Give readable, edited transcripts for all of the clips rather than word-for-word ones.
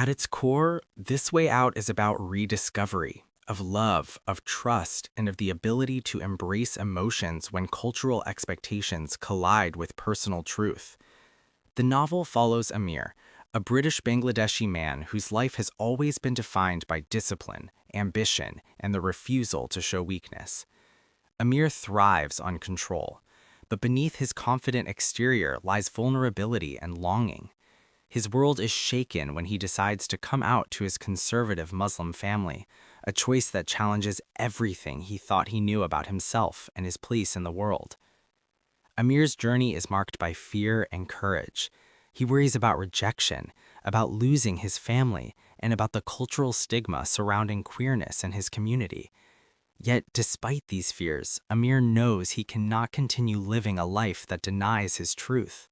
At its core, This Way Out is about rediscovery of love, of trust, and of the ability to embrace emotions when cultural expectations collide with personal truth. The novel follows Amir, a British Bangladeshi man whose life has always been defined by discipline, ambition, and the refusal to show weakness. Amir thrives on control, but beneath his confident exterior lies vulnerability and longing. His world is shaken when he decides to come out to his conservative Muslim family, a choice that challenges everything he thought he knew about himself and his place in the world. Amir's journey is marked by fear and courage. He worries about rejection, about losing his family, and about the cultural stigma surrounding queerness in his community. Yet, despite these fears, Amir knows he cannot continue living a life that denies his truth.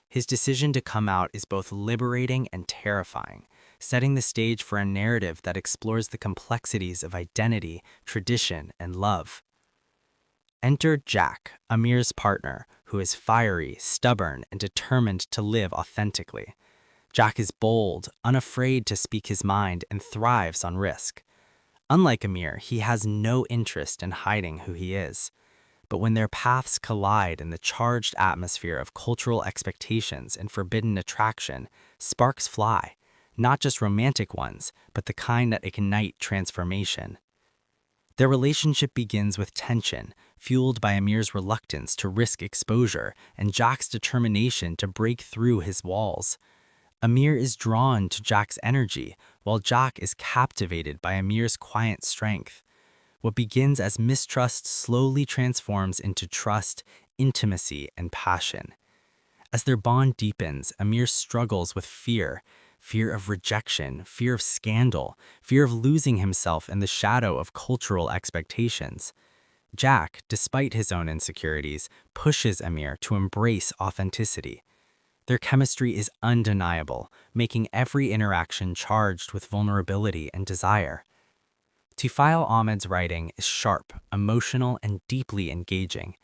His decision to come out is both liberating and terrifying, setting the stage for a narrative that explores the complexities of identity, tradition, and love. Enter Jack, Amir's partner, who is fiery, stubborn, and determined to live authentically. Jack is bold, unafraid to speak his mind, and thrives on risk. Unlike Amir, he has no interest in hiding who he is. But when their paths collide in the charged atmosphere of cultural expectations and forbidden attraction, sparks fly, not just romantic ones, but the kind that ignite transformation. Their relationship begins with tension, fueled by Amir's reluctance to risk exposure and Jack's determination to break through his walls. Amir is drawn to Jack's energy, while Jack is captivated by Amir's quiet strength. What begins as mistrust slowly transforms into trust, intimacy, and passion. As their bond deepens, Amir struggles with fear of rejection, fear of scandal, fear of losing himself in the shadow of cultural expectations. Jack, despite his own insecurities, pushes Amir to embrace authenticity. Their chemistry is undeniable, making every interaction charged with vulnerability and desire. Tufayel Ahmed's writing is sharp, emotional, and deeply engaging.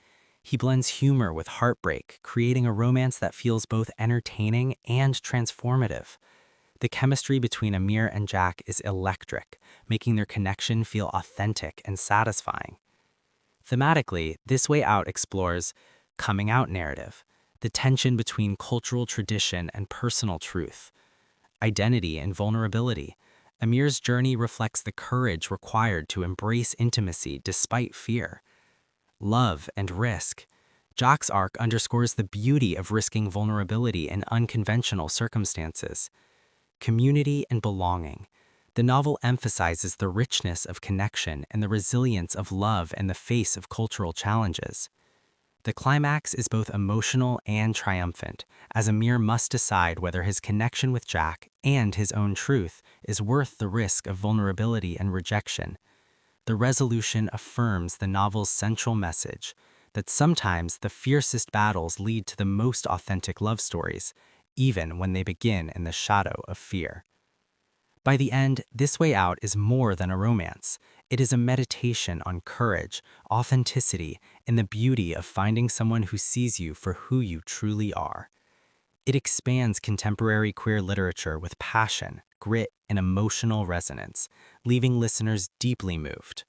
He blends humor with heartbreak, creating a romance that feels both entertaining and transformative. The chemistry between Amir and Jack is electric, making their connection feel authentic and satisfying. Thematically, This Way Out explores coming out narrative, the tension between cultural tradition and personal truth, identity and vulnerability. Amir's journey reflects the courage required to embrace intimacy despite fear. Love and risk. Jack's arc underscores the beauty of risking vulnerability in unconventional circumstances. Community and belonging. The novel emphasizes the richness of connection and the resilience of love in the face of cultural challenges. The climax is both emotional and triumphant, as Amir must decide whether his connection with Jack and his own truth is worth the risk of vulnerability and rejection. The resolution affirms the novel's central message that sometimes the fiercest battles lead to the most authentic love stories, even when they begin in the shadow of fear. By the end, This Way Out is more than a romance. It is a meditation on courage, authenticity, and the beauty of finding someone who sees you for who you truly are. It expands contemporary queer literature with passion, grit, and emotional resonance, leaving listeners deeply moved.